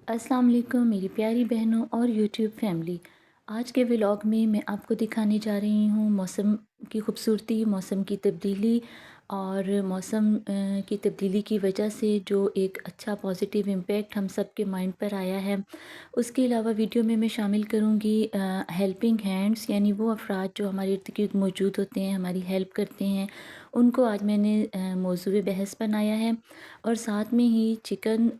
अस्सलाम वालेकुम मेरी प्यारी बहनों और यूट्यूब फैमिली। आज के व्लॉग में मैं आपको दिखाने जा रही हूँ मौसम की खूबसूरती, मौसम की तब्दीली और मौसम की तब्दीली की वजह से जो एक अच्छा पॉजिटिव इम्पैक्ट हम सब के माइंड पर आया है। उसके अलावा वीडियो में मैं शामिल करूँगी हेल्पिंग हैंड्स, यानी वो अफराद जो हमारे इर्द गिर्द मौजूद होते हैं, हमारी हेल्प करते हैं, उनको आज मैंने मौज़ूए बहस बनाया है। और साथ में ही चिकन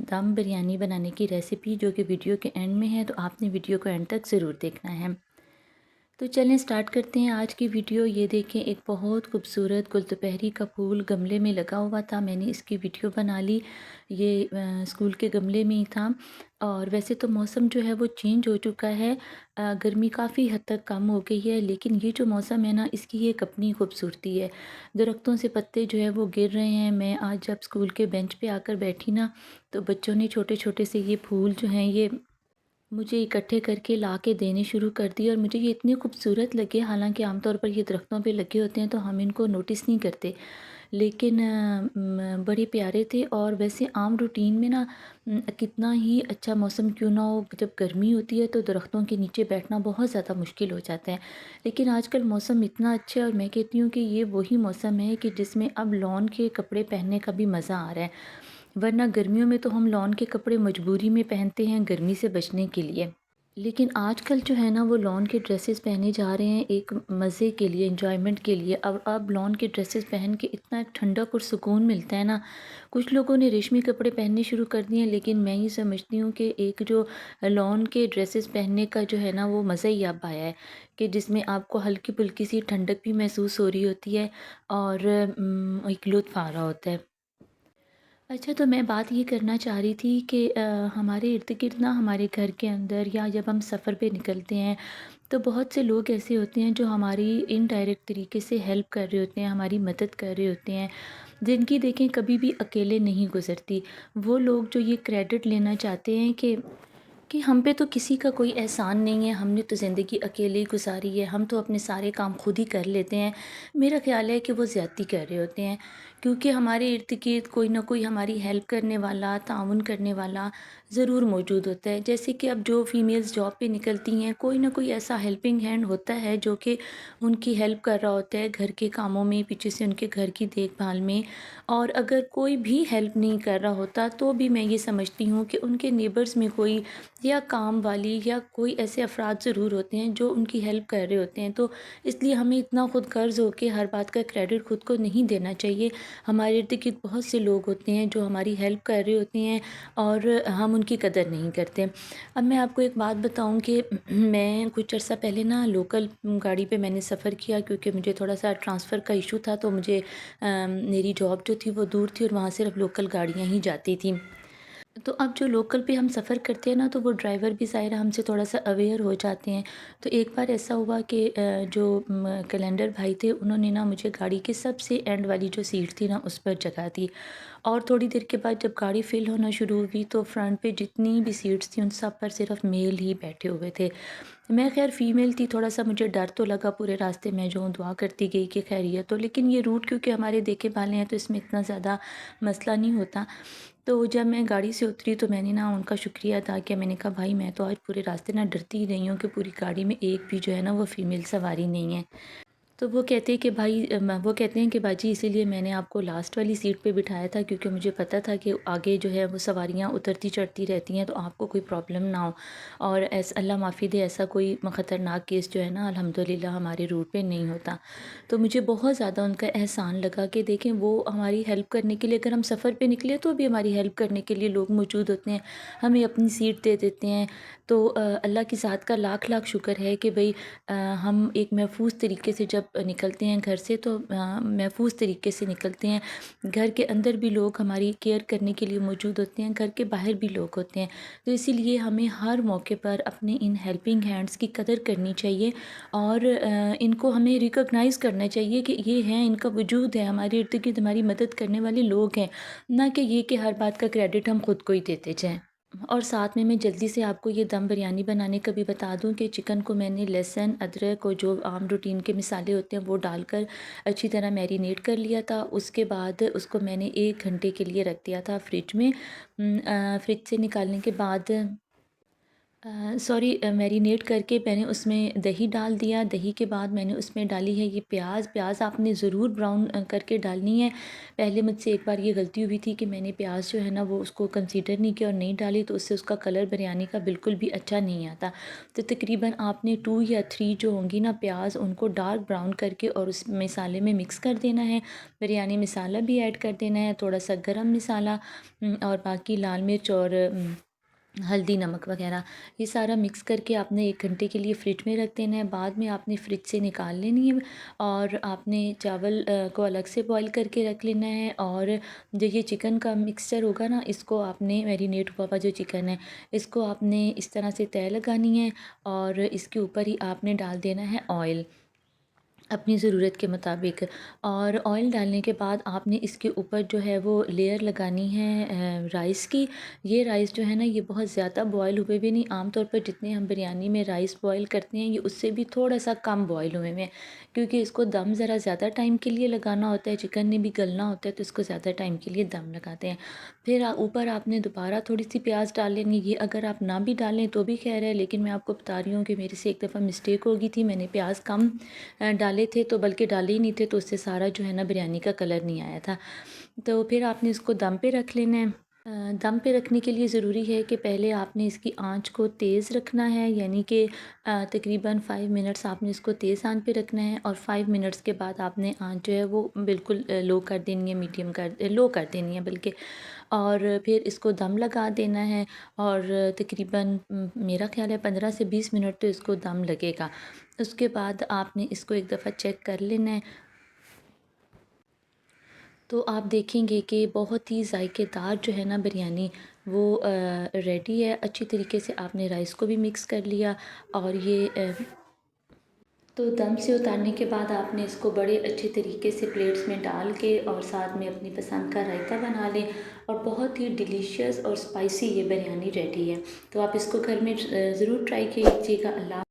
दम बिरयानी बनाने की रेसिपी जो कि वीडियो के एंड में है, तो आपने वीडियो को एंड तक ज़रूर देखना है। तो चलें स्टार्ट करते हैं आज की वीडियो। ये देखें, एक बहुत खूबसूरत गुलदुपहरी का फूल गमले में लगा हुआ था। मैंने इसकी वीडियो बना ली। ये स्कूल के गमले में ही था। और वैसे तो मौसम जो है वो चेंज हो चुका है, गर्मी काफ़ी हद तक कम हो गई है, लेकिन ये जो मौसम है ना, इसकी एक अपनी खूबसूरती है। दरख्तों से पत्ते जो है वो गिर रहे हैं। मैं आज जब स्कूल के बेंच पे आकर बैठी ना, तो बच्चों ने छोटे छोटे से ये फूल जो हैं ये मुझे इकट्ठे करके ला के देने शुरू कर दिए, और मुझे ये इतने खूबसूरत लगे। हालांकि आमतौर पर ये दरख्तों पे लगे होते हैं तो हम इनको नोटिस नहीं करते, लेकिन बड़े प्यारे थे। और वैसे आम रूटीन में ना, कितना ही अच्छा मौसम क्यों ना हो, जब गर्मी होती है तो दरख्तों के नीचे बैठना बहुत ज़्यादा मुश्किल हो जाता है। लेकिन आजकल मौसम इतना अच्छा है, और मैं कहती हूँ कि ये वही मौसम है कि जिसमें अब लॉन के कपड़े पहनने का भी मज़ा आ रहा है। वरना गर्मियों में तो हम लॉन के कपड़े मजबूरी में पहनते हैं गर्मी से बचने के लिए। लेकिन आजकल जो है ना, वो लॉन के ड्रेसेस पहने जा रहे हैं एक मज़े के लिए, एंजॉयमेंट के लिए। अब लॉन के ड्रेसेस पहन के इतना ठंडक और सुकून मिलता है ना। कुछ लोगों ने रेशमी कपड़े पहनने शुरू कर दिए हैं, लेकिन मैं ये समझती हूँ कि एक जो लॉन के ड्रेसेस पहनने का जो है ना, वो मज़ा ही अब आया है, कि जिसमें आपको हल्की फुल्की सी ठंडक भी महसूस हो रही होती है, और एक लुत्फ़ आ रहा होता है। अच्छा, तो मैं बात ये करना चाह रही थी कि हमारे इर्द-गिर्द ना, हमारे घर के अंदर या जब हम सफ़र पे निकलते हैं, तो बहुत से लोग ऐसे होते हैं जो हमारी इनडायरेक्ट तरीके से हेल्प कर रहे होते हैं, हमारी मदद कर रहे होते हैं, जिनकी देखें कभी भी अकेले नहीं गुज़रती। वो लोग जो ये क्रेडिट लेना चाहते हैं कि हम पे तो किसी का कोई एहसान नहीं है, हमने तो ज़िंदगी अकेले ही गुज़ारी है, हम तो अपने सारे काम खुद ही कर लेते हैं। मेरा ख़्याल है कि वो ज़्यादती कर रहे होते हैं, क्योंकि हमारे इर्द-गिर्द कोई ना कोई हमारी हेल्प करने वाला, ताउन करने वाला ज़रूर मौजूद होता है। जैसे कि अब जो फ़ीमेल्स जॉब पे निकलती हैं, कोई ना कोई ऐसा हेल्पिंग हैंड होता है जो कि उनकी हेल्प कर रहा होता है घर के कामों में, पीछे से उनके घर की देखभाल में। और अगर कोई भी हेल्प नहीं कर रहा होता, तो भी मैं ये समझती हूँ कि उनके नेबर्स में कोई या काम वाली या कोई ऐसे अफराद ज़रूर होते हैं जो उनकी हेल्प कर रहे होते हैं। तो इसलिए हमें इतना खुद गर्ज़ हो के हर बात का क्रेडिट खुद को नहीं देना चाहिए। हमारे इर्द-गिर्द बहुत से लोग होते हैं जो हमारी हेल्प कर रहे होते हैं, और हम उनकी कदर नहीं करते। अब मैं आपको एक बात बताऊँ कि मैं कुछ अर्सा पहले ना लोकल गाड़ी पे मैंने सफ़र किया, क्योंकि मुझे थोड़ा-सा ट्रांसफ़र का इशू था, तो मुझे मेरी जॉब जो थी वो दूर थी, और वहाँ सिर्फ़ लोकल गाड़ियाँ ही जाती थीं। तो अब जो लोकल पे हम सफ़र करते हैं ना, तो वो ड्राइवर भी ज़ाहिर हमसे थोड़ा-सा अवेयर हो जाते हैं। तो एक बार ऐसा हुआ कि जो कैलेंडर भाई थे, उन्होंने ना मुझे गाड़ी के सबसे एंड वाली जो सीट थी ना, उस पर जगह दी। और थोड़ी देर के बाद जब गाड़ी फ़िल होना शुरू हुई, तो फ्रंट पे जितनी भी सीट्स थी उन सब पर सिर्फ़ मेल ही बैठे हुए थे। मैं ख़ैर फ़ीमेल थी, थोड़ा-सा मुझे डर तो लगा पूरे रास्ते में, जो हूँ दुआ करती गई कि खैरियत हो। लेकिन ये रूट क्योंकि हमारे देखे भाले हैं, तो इसमें इतना ज़्यादा मसला नहीं होता। तो जब मैं गाड़ी से उतरी, तो मैंने ना उनका शुक्रिया अदा किया। मैंने कहा, भाई मैं तो आज पूरे रास्ते ना डरती ही रही हूँ कि पूरी गाड़ी में एक भी जो है ना वो फ़ीमेल सवारी नहीं है। तो वो कहते हैं कि वो कहते हैं कि बाजी, इसीलिए मैंने आपको लास्ट वाली सीट पे बिठाया था, क्योंकि मुझे पता था कि आगे जो है वो सवारियाँ उतरती चढ़ती रहती हैं, तो आपको कोई प्रॉब्लम ना हो। और अल्लाह माफ़ी दे, ऐसा कोई ख़तरनाक केस जो है ना अल्हम्दुलिल्लाह हमारे रूट पे नहीं होता। तो मुझे बहुत ज़्यादा उनका एहसान लगा कि देखें, वो हमारी हेल्प करने के लिए, अगर हम सफ़र पे निकले तो भी हमारी हेल्प करने के लिए लोग मौजूद होते हैं, हमें अपनी सीट दे देते हैं। तो अल्लाह की ज़ात का लाख लाख शुक्र है कि भई हम एक महफूज़ तरीके से जब निकलते हैं घर से, तो महफूज़ तरीके से निकलते हैं। घर के अंदर भी लोग हमारी केयर करने के लिए मौजूद होते हैं, घर के बाहर भी लोग होते हैं। तो इसीलिए हमें हर मौके पर अपने इन हेल्पिंग हैंड्स की कदर करनी चाहिए, और इनको हमें रिकॉग्नाइज़ करना चाहिए कि ये हैं, इनका वजूद है, हमारे इर्द-गिर्द हमारी मदद करने वाले लोग हैं, ना कि ये कि हर बात का क्रेडिट हम खुद को ही देते जाएँ। اور ساتھ میں جلدی سے آپ کو یہ دم بریانی بنانے کا بھی بتا دوں کہ چکن کو میں نے لہسن ادرک اور جو عام روٹین کے مسالے ہوتے ہیں وہ ڈال کر اچھی طرح میرینیٹ کر لیا تھا. اس کے بعد اس کو میں نے 1 گھنٹے کے لیے رکھ دیا تھا فریج میں. فریج سے نکالنے کے بعد میرینیٹ کر کے میں نے اس میں دہی ڈال دیا. دہی کے بعد میں نے اس میں ڈالی ہے یہ پیاز. پیاز آپ نے ضرور براؤن کر کے ڈالنی ہے. پہلے مجھ سے ایک بار یہ غلطی ہوئی تھی کہ میں نے پیاز جو ہے نا وہ اس کو کنسیڈر نہیں کیا اور نہیں ڈالی، تو اس سے اس کا کلر بریانی کا بالکل بھی اچھا نہیں آتا. تو تقریباً آپ نے 2 یا 3 جو ہوں گی نا پیاز، ان کو ڈارک براؤن کر کے اور اس مسالے میں مکس کر دینا ہے. بریانی مسالہ بھی ایڈ کر دینا ہے، تھوڑا سا گرم مسالہ اور باقی لال مرچ اور ہلدی نمک وغیرہ، یہ سارا مکس کر کے آپ نے 1 گھنٹے کے لیے فریج میں رکھ دینا ہے. بعد میں آپ نے فریج سے نکال لینی ہے اور آپ نے چاول کو الگ سے بوائل کر کے رکھ لینا ہے. اور جو یہ چکن کا مکسچر ہوگا نا، اس کو آپ نے میرینیٹ ہوا ہوا جو چکن ہے اس کو آپ نے اس طرح سے تہہ لگانی ہے اور اس کے اوپر ہی آپ نے ڈال دینا ہے آئل اپنی ضرورت کے مطابق. اور آئل ڈالنے کے بعد آپ نے اس کے اوپر جو ہے وہ لیئر لگانی ہے رائس کی. یہ رائس جو ہے نا یہ بہت زیادہ بوائل ہوئے بھی نہیں. عام طور پر جتنے ہم بریانی میں رائس بوائل کرتے ہیں یہ اس سے بھی تھوڑا سا کم بوائل ہوئے ہیں، کیونکہ اس کو دم ذرا زیادہ ٹائم کے لیے لگانا ہوتا ہے. چکن نے بھی گلنا ہوتا ہے تو اس کو زیادہ ٹائم کے لیے دم لگاتے ہیں. پھر اوپر آپ نے دوبارہ تھوڑی سی پیاز ڈال لینی. یہ اگر آپ نہ بھی ڈالیں تو بھی خیر ہے، لیکن میں آپ کو بتا رہی ہوں کہ میرے سے ایک دفعہ مسٹیک ہو گئی تھی، میں نے پیاز کم ڈالے تھے تو بلکہ ڈالے ہی نہیں تھے، تو اس سے سارا جو ہے نا بریانی کا کلر نہیں آیا تھا. تو پھر آپ نے اس کو دم پہ رکھ لینا ہے. دم پہ رکھنے کے لیے ضروری ہے کہ پہلے آپ نے اس کی آنچ کو تیز رکھنا ہے، یعنی کہ تقریباً 5 منٹس آپ نے اس کو تیز آنچ پہ رکھنا ہے اور 5 منٹس کے بعد آپ نے آنچ جو ہے وہ بالکل لو کر دینی ہے، لو کر دینی ہے بلکہ. اور پھر اس کو دم لگا دینا ہے اور تقریباً میرا خیال ہے 15 سے 20 منٹ تو اس کو دم لگے گا. اس کے بعد آپ نے اس کو ایک دفعہ چیک کر لینا ہے تو آپ دیکھیں گے کہ بہت ہی ذائقے دار جو ہے نا بریانی وہ ریڈی ہے. اچھی طریقے سے آپ نے رائس کو بھی مکس کر لیا اور یہ تو دم سے اتارنے کے بعد آپ نے اس کو بڑے اچھے طریقے سے پلیٹس میں ڈال کے اور ساتھ میں اپنی پسند کا رائتہ بنا لیں اور بہت ہی ڈیلیشیس اور اسپائسی یہ بریانی ریڈی ہے. تو آپ اس کو گھر میں ضرور ٹرائی کیجیے گا. اللہ